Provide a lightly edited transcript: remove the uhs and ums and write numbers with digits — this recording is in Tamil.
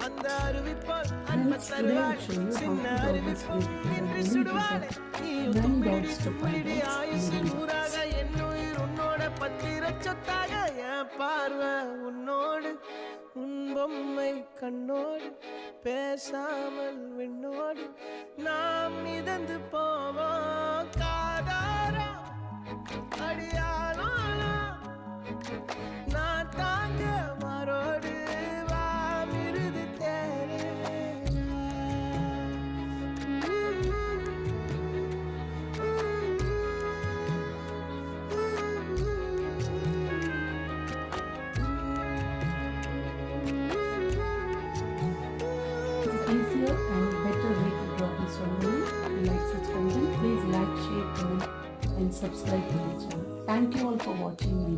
அந்த அறிவிப்பால் அன்ப தருவாள் சின்ன அறிவிப்பும் நின்று சுடுவாள் நீயும் தும்பிடி தும்பிடி ஆயுசு நூறாக என்னுயிர் உன்னோட பத்திர சொத்தாக என் பார்வை உன்னோடு உன் பொம்மை கண்ணோடு பேசாமல் விண்ணோடு நாம் மிதந்து போவோம் காதாரா அடியானாலும் நான் தாங்க மாறோடு வா மிருது தேரே Easier and better way to draw this rangoli. If you like such content, please like, share, comment and subscribe to my channel. Thank you all for watching me.